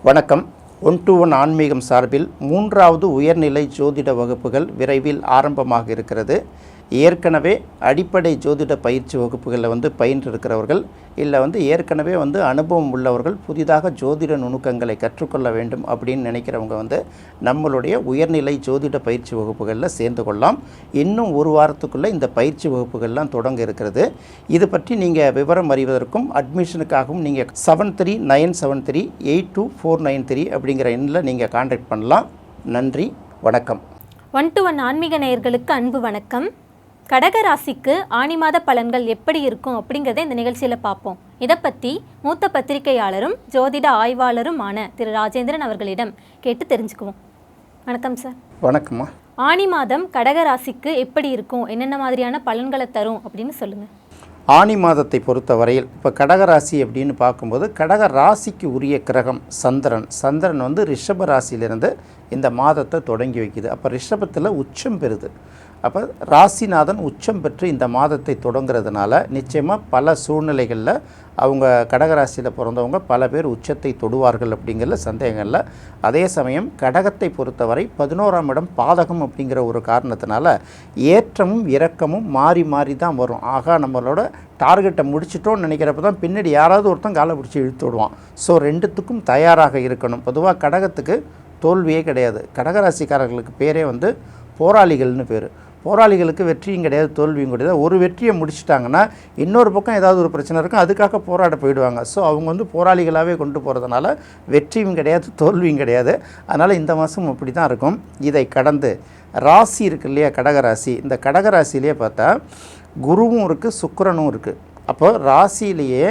வணக்கம். 1-to-1 ஆன்மீகம் சார்பில் 3வது உயர்நிலை ஜோதிட வகுப்புகள் விரைவில் ஆரம்பமாக இருக்கிறது. ஏற்கனவே அடிப்படை ஜோதிட பயிற்சி வகுப்புகளில் பயின்றிருக்கிறவர்கள் இல்லை ஏற்கனவே அனுபவம் உள்ளவர்கள் புதிதாக ஜோதிட நுணுக்கங்களை கற்றுக்கொள்ள வேண்டும் அப்படின்னு நினைக்கிறவங்க நம்மளுடைய உயர்நிலை ஜோதிட பயிற்சி வகுப்புகளில் சேர்ந்து கொள்ளலாம். இன்னும் ஒரு வாரத்துக்குள்ளே இந்த பயிற்சி வகுப்புகள்லாம் தொடங்க இருக்கிறது. இது பற்றி நீங்கள் விவரம் அறிவதற்கும் அட்மிஷனுக்காகவும் நீங்கள் 7397382493 அப்படிங்கிற எண்ணில் நீங்கள் கான்டாக்ட் பண்ணலாம். நன்றி, வணக்கம். 1-to-1 ஆன்மீக நேயர்களுக்கு அன்பு வணக்கம். கடக ராசிக்கு ஆனி மாத பலன்கள் எப்படி இருக்கும் அப்படிங்கிறத இந்த நிகழ்ச்சியில் பார்ப்போம். இதை பற்றி மூத்த பத்திரிகையாளரும் ஜோதிட ஆய்வாளருமான திரு ராஜேந்திரன் அவர்களிடம் கேட்டு தெரிஞ்சுக்குவோம். வணக்கம் சார். வணக்கம்மா. ஆனி மாதம் கடக ராசிக்கு எப்படி இருக்கும், என்னென்ன மாதிரியான பலன்களை தரும் அப்படின்னு சொல்லுங்கள். ஆனி மாதத்தை பொறுத்த வரையில் இப்போ கடகராசி அப்படின்னு பார்க்கும்போது கடக ராசிக்கு உரிய கிரகம் சந்திரன் ரிஷப ராசியிலிருந்து இந்த மாதத்தை தொடங்கி வைக்குது. அப்போ ரிஷபத்தில் உச்சம் பெறுது. அப்போ ராசிநாதன் உச்சம் பெற்று இந்த மாதத்தை தொடங்கிறதுனால நிச்சயமாக பல சூழ்நிலைகளில் அவங்க கடகராசியில் பிறந்தவங்க பல பேர் உச்சத்தை தொடுவார்கள் அப்படிங்கிற சந்தேகம் இல்லை. அதே சமயம் கடகத்தை பொறுத்தவரை 11ஆம் இடம் பாதகம் அப்படிங்கிற ஒரு காரணத்தினால ஏற்றமும் இறக்கமும் மாறி மாறி தான் வரும். ஆகா, நம்மளோட டார்கெட்டை முடிச்சிட்டோன்னு நினைக்கிறப்ப தான் பின்னாடி யாராவது ஒருத்தன் காலை பிடிச்சி இழுத்து விடுவான். ஸோ ரெண்டுத்துக்கும் தயாராக இருக்கணும். பொதுவாக கடகத்துக்கு தோல்வியே கிடையாது. கடகராசிக்காரர்களுக்கு பேரே போராளிகள்னு பேர். போராளிகளுக்கு வெற்றியும் கிடையாது, தோல்வியும் கிடையாது. ஒரு வெற்றியை முடிச்சிட்டாங்கன்னா இன்னொரு பக்கம் ஏதாவது ஒரு பிரச்சனை இருக்கும், அதுக்காக போராட போயிடுவாங்க. ஸோ அவங்க போராளிகளாகவே கொண்டு போகிறதுனால வெற்றியும் கிடையாது, தோல்வியும் கிடையாது. அதனால் இந்த மாதம் அப்படி தான் இருக்கும். இதை கடந்து ராசி இருக்கு இல்லையா, கடகராசி. இந்த கடகராசிலேயே பார்த்தா குருவும் இருக்குது, சுக்கிரனும் இருக்குது. அப்போ ராசியிலேயே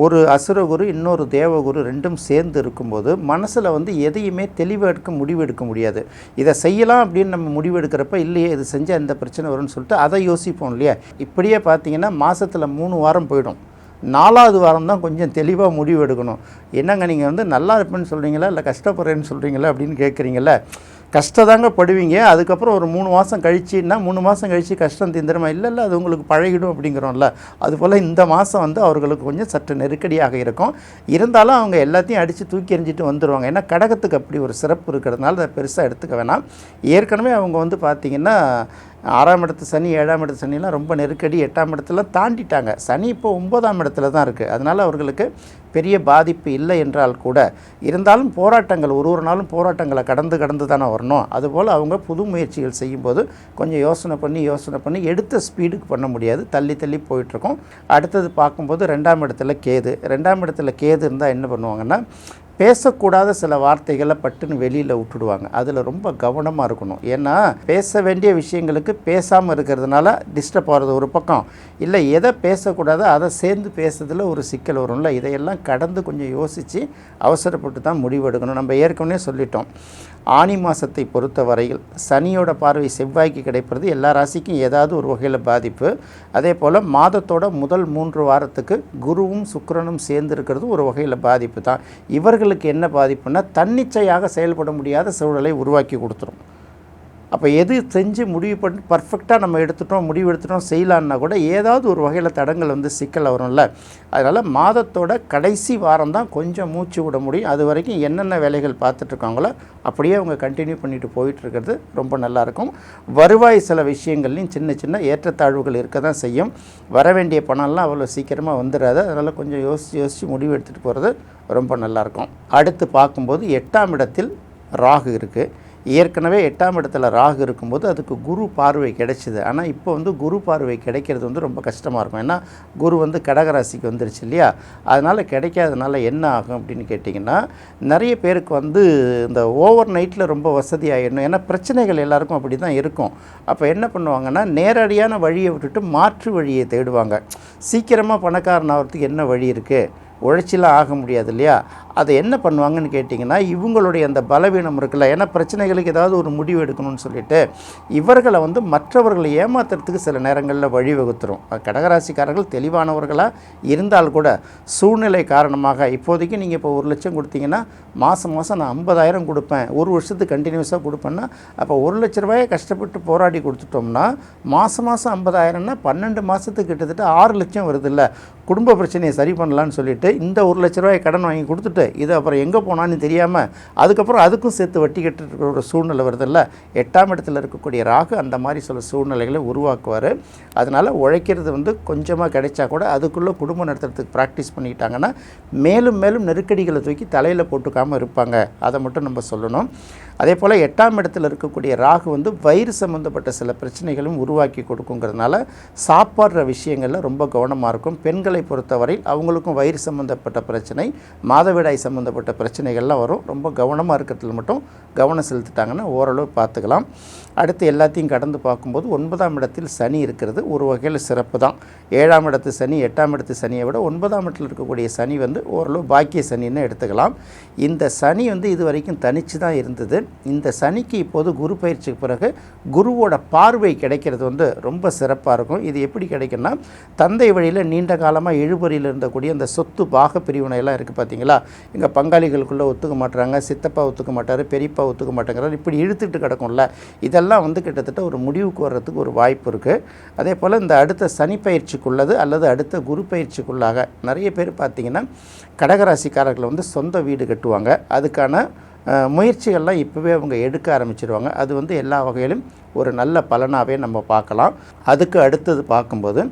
ஒரு அசுரகுரு இன்னொரு தேவகுரு ரெண்டும் சேர்ந்து இருக்கும்போது மனசில் எதையுமே தெளிவாக முடிவெடுக்க முடியாது. இதை செய்யலாம் அப்படின்னு நம்ம முடிவெடுக்கிறப்ப இல்லையே இது செஞ்சால் இந்த பிரச்சனை வரும்னு சொல்லிட்டு அதை யோசிப்போம் இல்லையா. இப்படியே பார்த்தீங்கன்னா மாதத்தில் 3 வாரம் போயிடும். 4வது வாரம் தான் கொஞ்சம் தெளிவாக முடிவு எடுக்கணும். என்னங்க நீங்கள் நல்லா இருப்பேன்னு சொல்கிறீங்களா இல்லை கஷ்டப்படுறேன்னு சொல்கிறீங்களா அப்படின்னு கேட்குறீங்களா. கஷ்டதாங்க படுவீங்க. அதுக்கப்புறம் ஒரு 3 மாதம் கழிச்சுன்னா 3 மாதம் கழித்து கஷ்டம் தீந்துருமா, இல்லை அது உங்களுக்கு பழகிடும் அப்படிங்கிறோம்ல. அதுபோல் இந்த மாதம் அவர்களுக்கு கொஞ்சம் சற்று நெருக்கடியாக இருக்கும். இருந்தாலும் அவங்க எல்லாத்தையும் அடித்து தூக்கி எறிஞ்சிட்டு வந்துடுவாங்க. ஏன்னா கடகத்துக்கு அப்படி ஒரு சிறப்பு இருக்கிறதுனால அதை பெருசாக எடுத்துக்க வேணாம். ஏற்கனவே அவங்க பார்த்திங்கன்னா 6ஆம் இடத்து சனி 7ஆம் இடத்து சனிலாம் ரொம்ப நெருக்கடி, 8ஆம் இடத்துல தாண்டிட்டாங்க. சனி இப்போ 9ஆம் இடத்துல தான் இருக்குது. அதனால் அவர்களுக்கு பெரிய பாதிப்பு இல்லை என்றால் கூட இருந்தாலும் போராட்டங்கள் ஒரு நாளும் போராட்டங்களை கடந்து தானே வரணும். அதுபோல் அவங்க புது முயற்சிகள் செய்யும்போது கொஞ்சம் யோசனை பண்ணி எடுத்த ஸ்பீடுக்கு பண்ண முடியாது, தள்ளி போயிட்டுருக்கோம். அடுத்தது பார்க்கும்போது 2ஆம் இடத்துல கேது. 2ஆம் இடத்துல கேது இருந்தால் என்ன பண்ணுவாங்கன்னா பேசக்கூடாத சில வார்த்தைகளை பட்டுன்னு வெளியில் விட்டுடுவாங்க. அதில் ரொம்ப கவனமாக இருக்கணும். ஏன்னா பேச வேண்டிய விஷயங்களுக்கு பேசாமல் இருக்கிறதுனால டிஸ்டர்ப் ஆகிறது ஒரு பக்கம், இல்லை எதை பேசக்கூடாதோ அதை சேர்ந்து பேசுறதுல ஒரு சிக்கல் வரும்ல. இதையெல்லாம் கடந்து கொஞ்சம் யோசித்து அவசரப்பட்டு தான் முடிவெடுக்கணும். நம்ம ஏற்கனவே சொல்லிட்டோம், ஆனி மாதத்தை பொறுத்த வரையில் சனியோட பார்வை செவ்வாய்க்கு கிடைப்பது எல்லா ராசிக்கும் ஏதாவது ஒரு வகையில் பாதிப்பு. அதே போல் மாதத்தோட முதல் 3 வாரத்துக்கு குருவும் சுக்கிரனும் சேர்ந்து இருக்கிறது ஒரு வகையில் பாதிப்பு தான். இவர்களுக்கு என்ன பாதிப்புன்னா தன்னிச்சையாக செயல்பட முடியாத சூழலை உருவாக்கி கொடுத்துரும். அப்போ எது செஞ்சு முடிவு பண்ணி பர்ஃபெக்டாக நம்ம முடிவு எடுத்துட்டோம் செய்யலான்னா கூட ஏதாவது ஒரு வகையில் தடங்கள் சிக்கல் வரும்ல. அதனால் மாதத்தோட கடைசி வாரம் தான் கொஞ்சம் மூச்சு விட முடியும். அது வரைக்கும் என்னென்ன வேலைகள் பார்த்துட்ருக்காங்களோ அப்படியே அவங்க கண்டினியூ பண்ணிட்டு போயிட்டுருக்கிறது ரொம்ப நல்லாயிருக்கும். வருவாய் சில விஷயங்கள்லையும் சின்ன ஏற்றத்தாழ்வுகள் இருக்க தான் செய்யும். வர வேண்டிய பணம்லாம் அவ்வளோ சீக்கிரமாக வந்துடாது. அதனால் கொஞ்சம் யோசித்து முடிவு எடுத்துகிட்டு போகிறது ரொம்ப நல்லாயிருக்கும். அடுத்து பார்க்கும்போது 8ஆம் இடத்தில் ராகு இருக்குது. ஏற்கனவே 8ஆம் இடத்துல ராகு இருக்கும்போது அதுக்கு குரு பார்வை கிடைச்சிது. ஆனால் இப்போ குரு பார்வை கிடைக்கிறது ரொம்ப கஷ்டமாக இருக்கும். ஏன்னா குரு கடகராசிக்கு வந்துருச்சு இல்லையா. அதனால் கிடைக்காதனால என்ன ஆகும் அப்படின்னு கேட்டிங்கன்னா நிறைய பேருக்கு இந்த ஓவர் நைட்டில் ரொம்ப வசதி ஆகிடணும். ஏன்னா பிரச்சனைகள் எல்லாருக்கும் அப்படி தான் இருக்கும். அப்போ என்ன பண்ணுவாங்கன்னா நேரடியான வழியை விட்டுட்டு மாற்று வழியை தேடுவாங்க. சீக்கிரமாக பணக்காரன் ஆகிறதுக்கு என்ன வழி இருக்குது, உழைச்சிலாம் ஆக முடியாது இல்லையா. அதை என்ன பண்ணுவாங்கன்னு கேட்டிங்கன்னா இவங்களுடைய அந்த பலவீனம் இருக்குல்ல. ஏன்னா பிரச்சனைகளுக்கு ஏதாவது ஒரு முடிவு எடுக்கணும்னு சொல்லிட்டு இவர்களை மற்றவர்களை ஏமாத்துறதுக்கு சில நேரங்களில் வழிவகுத்துரும். கடகராசிக்காரர்கள் தெளிவானவர்களாக இருந்தால் கூட சூழ்நிலை காரணமாக இப்போதைக்கு நீங்கள் இப்போ 1 லட்சம் கொடுத்தீங்கன்னா மாதம் நான் 50,000 கொடுப்பேன், ஒரு வருஷத்துக்கு கண்டினியூஸாக கொடுப்பேன்னா அப்போ 1 லட்ச ரூபாயை கஷ்டப்பட்டு போராடி கொடுத்துட்டோம்னா மாதம் 50,000ன்னா 12 மாதத்துக்கு கிட்டத்தட்ட 6 லட்சம் வருது இல்லை. குடும்ப பிரச்சனையை சரி பண்ணலான்னு சொல்லிட்டு இந்த 1 லட்ச ரூபாயை கடன் வாங்கி கொடுத்துட்டு கொடுத்துட்டு இது அப்புறம் எங்கே போனான்னு தெரியாமல் அதுக்கப்புறம் அதுக்கும் சேர்த்து வட்டி கட்டுற ஒரு சூழ்நிலை வருதில்ல. 8ஆம் இடத்துல இருக்கக்கூடிய ராகு அந்த மாதிரி சில சூழ்நிலைகளை உருவாக்குவார். அதனால் உழைக்கிறது வந்து கொஞ்சமாக கிடைச்சா கூட அதுக்குள்ளே குடும்பம் நடத்துறதுக்கு ப்ராக்டிஸ் பண்ணிக்கிட்டாங்கன்னா மேலும் மேலும் நெருக்கடிகளை தூக்கி தலையில் போட்டுக்காமல் இருப்பாங்க. அதை மட்டும் நம்ம சொல்லணும். அதே போல் 8ஆம் இடத்துல இருக்கக்கூடிய ராகு வந்து வயிறு சம்மந்தப்பட்ட சில பிரச்சனைகளும் உருவாக்கி கொடுக்குங்கிறதுனால சாப்பாடுற விஷயங்களில் ரொம்ப கவனமாக இருக்கும். பெண்களை பொறுத்தவரை அவங்களுக்கும் வயிறு சம்மந்தப்பட்ட பிரச்சனை, மாதவிடாய் சம்மந்தப்பட்ட பிரச்சனைகள்லாம் வரும். ரொம்ப கவனமாக இருக்கிறதுல மட்டும் கவனம் செலுத்திட்டாங்கன்னா ஓரளவு பார்த்துக்கலாம். அடுத்து எல்லாத்தையும் கடந்து பார்க்கும்போது 9ஆம் இடத்தில் சனி இருக்கிறது ஒரு வகையில் சிறப்பு தான். 7ஆம் இடத்து சனி 8ஆம் இடத்து சனியை விட 9ஆம் இடத்தில் இருக்கக்கூடிய சனி வந்து ஓரளவு பாக்கிய சனின்னு எடுத்துக்கலாம். இந்த சனி வந்து இது வரைக்கும் தனிச்சு தான் இருந்தது. இந்த சனிக்கு இப்போது குரு பயிற்சிக்கு பிறகு குருவோட பார்வை கிடைக்கிறது வந்து ரொம்ப சிறப்பாக இருக்கும். இது எப்படி கிடைக்குன்னா, தந்தை வழியில் நீண்ட காலமாக இழுபறியில் இருந்தக்கூடிய அந்த சொத்து பாக பிரிவினையெல்லாம் இருக்குது பார்த்தீங்களா. எங்கள் பங்காளிகளுக்குள்ளே ஒத்துக்க மாட்டுறாங்க, சித்தப்பா ஒத்துக்க மாட்டார், பெரியப்பா ஒத்துக்க மாட்டேங்கிறார், இப்படி இழுத்துட்டு கிடக்கும்ல, இதெல்லாம் வந்து கிட்டத்தட்ட ஒரு முடிவுக்கு வர்றதுக்கு ஒரு வாய்ப்பு இருக்குது. அதே போல் இந்த அடுத்த சனி பயிற்சிக்குள்ளது அல்லது அடுத்த குரு பயிற்சிக்குள்ளாக நிறைய பேர் பார்த்திங்கன்னா கடகராசிக்காரர்கள் வந்து சொந்த வீடு கட்டுவாங்க. அதுக்கான முயற்சிகள்லாம் இப்போவே அவங்க எடுக்க ஆரம்பிச்சிருவாங்க. அது வந்து எல்லா வகையிலும் ஒரு நல்ல பலனாகவே நம்ம பார்க்கலாம். அதுக்கு அடுத்தது பார்க்கும்போது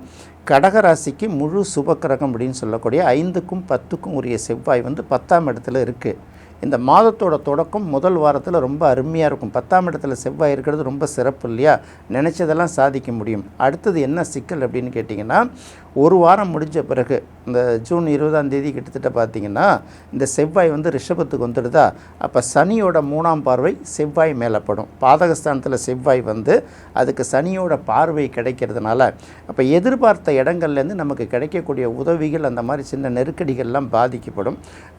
கடகராசிக்கு முழு சுபக்கிரகம் அப்படின்னு சொல்லக்கூடிய 5க்கும் 10க்கும் உரிய செவ்வாய் வந்து 10ஆம் இடத்துல இருக்குது. இந்த மாதத்தோட தொடக்கம் முதல் வாரத்தில் ரொம்ப அருமையாக இருக்கும். 10ஆம் இடத்துல செவ்வாய் இருக்கிறது ரொம்ப சிறப்பு இல்லையா. நினச்சதெல்லாம் சாதிக்க முடியும். அடுத்தது என்ன சிக்கல் அப்படின்னு கேட்டிங்கன்னா, ஒரு வாரம் முடிஞ்ச பிறகு இந்த ஜூன் 20ஆம் தேதி கிட்டத்தட்ட பார்த்திங்கன்னா இந்த செவ்வாய் வந்து ரிஷபத்துக்கு வந்துடுதா. அப்போ சனியோட 3ஆம் பார்வை செவ்வாய் மேலே படும். பாதகஸ்தானத்தில் செவ்வாய் வந்து அதுக்கு சனியோட பார்வை கிடைக்கிறதுனால அப்போ எதிர்பார்த்த இடங்கள்லேருந்து நமக்கு கிடைக்கக்கூடிய உதவிகள் அந்த மாதிரி சின்ன நெருக்கடிகள்லாம் பாதிக்கப்படும்.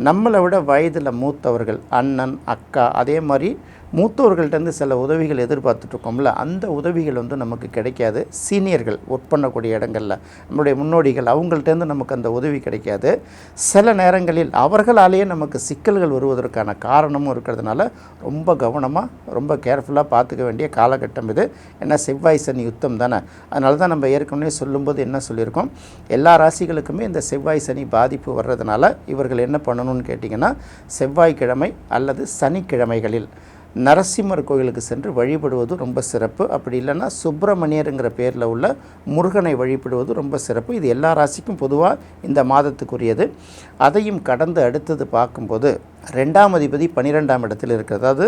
நம்மளை விட வயதில் மூத்தவர்கள், அண்ணன், அக்கா, அதே மாதிரி மூத்தவர்கள்ட்டேருந்து சில உதவிகள் எதிர்பார்த்துட்ருக்கோம்ல, அந்த உதவிகள் வந்து நமக்கு கிடைக்காது. சீனியர்கள் ஒர்க் பண்ணக்கூடிய இடங்களில் நம்மளுடைய முன்னோடிகள் அவங்கள்ட்டேருந்து நமக்கு அந்த உதவி கிடைக்காது. சில நேரங்களில் அவர்களாலேயே நமக்கு சிக்கல்கள் வருவதற்கான காரணமும் இருக்கிறதுனால ரொம்ப கவனமாக ரொம்ப கேர்ஃபுல்லாக பார்த்துக்க வேண்டிய காலகட்டம் இது. ஏன்னா செவ்வாய் சனி யுத்தம் தானே. அதனால தான் நம்ம ஏற்கனவே சொல்லும்போது என்ன சொல்லியிருக்கோம், எல்லா ராசிகளுக்குமே இந்த செவ்வாய் சனி பாதிப்பு வர்றதுனால இவர்கள் என்ன பண்ணணும்னு கேட்டிங்கன்னா, செவ்வாய்க்கிழமை அல்லது சனிக்கிழமைகளில் நரசிம்மர் கோயிலுக்கு சென்று வழிபடுவது ரொம்ப சிறப்பு. அப்படி இல்லைன்னா சுப்பிரமணியருங்கிற பேரில் உள்ள முருகனை வழிபடுவது ரொம்ப சிறப்பு. இது எல்லா ராசிக்கும் பொதுவாக இந்த மாதத்துக்குரியது. அதையும் கடந்து அடுத்தது பார்க்கும்போது 2ஆம் அதிபதி 12ஆம் இடத்தில் இருக்குது. அதாவது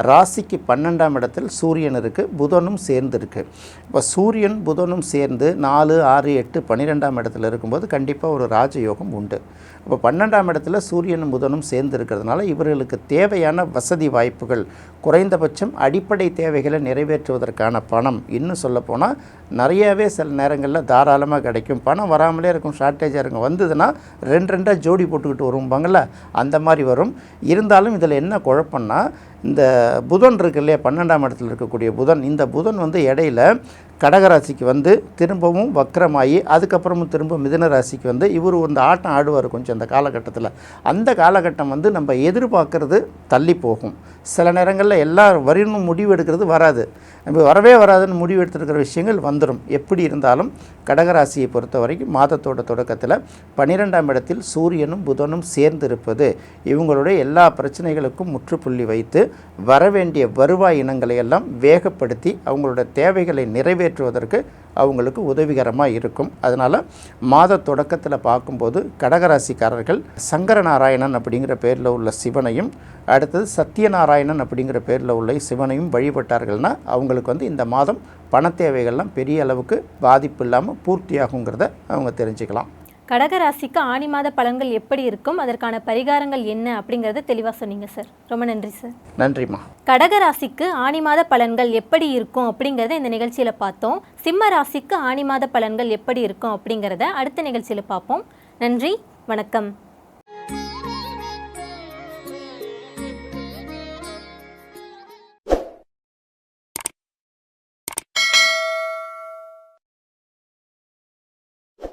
ராசிக்கு 12ஆம் இடத்தில் சூரியன் இருக்குது, புதனும் சேர்ந்து இருக்குது. இப்போ சூரியன் புதனும் சேர்ந்து 4, 6, 8, 12ஆம் இடத்துல இருக்கும்போது கண்டிப்பாக ஒரு ராஜயோகம் உண்டு. இப்போ 12ஆம் இடத்துல சூரியனும் புதனும் சேர்ந்து இருக்கிறதுனால இவர்களுக்கு தேவையான வசதி வாய்ப்புகள், குறைந்தபட்சம் அடிப்படை தேவைகளை நிறைவேற்றுவதற்கான பணம், இன்னும் சொல்லப்போனால் நிறையாவே சில நேரங்களில் தாராளமாக கிடைக்கும். பணம் வராமலே இருக்கும், ஷார்ட்டேஜாக இருக்கும். வந்ததுன்னா 2 ஜோடி போட்டுக்கிட்டு வருவாங்கள்ல, அந்த மாதிரி வரும். இருந்தாலும் இதில் என்ன குழப்பம்னா, இந்த புதன் இருக்கு இல்லையா, 12ஆம் இடத்துல இருக்கக்கூடிய புதன், இந்த புதன் வந்து இடையில கடகராசிக்கு வந்து திரும்பவும் வக்ரமாகி அதுக்கப்புறமும் திரும்ப மிதுன ராசிக்கு வந்து இவர் இந்த ஆட்டம் ஆடுவார் கொஞ்சம் அந்த காலகட்டத்தில். அந்த காலகட்டம் வந்து நம்ம எதிர்பார்க்கறது தள்ளி போகும். சில நேரங்களில் எல்லா வரையும் முடிவு எடுக்கிறது வராது, நம்ம வரவே வராதுன்னு முடிவு எடுத்துருக்கிற விஷயங்கள் வந்துடும். எப்படி இருந்தாலும் கடகராசியை பொறுத்த வரைக்கும் மாதத்தோட தொடக்கத்தில் 12ஆம் இடத்தில் சூரியனும் புதனும் சேர்ந்து இருப்பது இவங்களுடைய எல்லா பிரச்சனைகளுக்கும் முற்றுப்புள்ளி வைத்து வரவேண்டிய வருவாய் இனங்களை எல்லாம் வேகப்படுத்தி அவங்களோட தேவைகளை நிறைவேற்றுவதற்கு அவங்களுக்கு உதவிகரமாக இருக்கும். அதனால் மாத தொடக்கத்தில் பார்க்கும்போது கடகராசிக்காரர்கள் சங்கரநாராயணன் அப்படிங்கிற பேரில் உள்ள சிவனையும், அடுத்தது சத்யநாராயணன் அப்படிங்கிற பேரில் உள்ள சிவனையும் வழிபட்டார்கள்னா அவங்களுக்கு வந்து இந்த மாதம் பண தேவைகள்லாம் பெரிய அளவுக்கு பாதிப்பு இல்லாமல் பூர்த்தியாகுங்கிறத அவங்க தெரிஞ்சுக்கலாம். கடகராசிக்கு ஆனி மாத பலன்கள் எப்படி இருக்கும், அதற்கான பரிகாரங்கள் என்ன அப்படிங்கிறத தெளிவாக சொன்னீங்க சார். ரொம்ப நன்றி சார். நன்றிம்மா. கடகராசிக்கு ஆனி மாத பலன்கள் எப்படி இருக்கும் அப்படிங்கிறத இந்த நிகழ்ச்சியில் பார்த்தோம். சிம்ம ராசிக்கு ஆனி மாத பலன்கள் எப்படி இருக்கும் அப்படிங்கிறத அடுத்த நிகழ்ச்சியில் பார்ப்போம். நன்றி, வணக்கம்.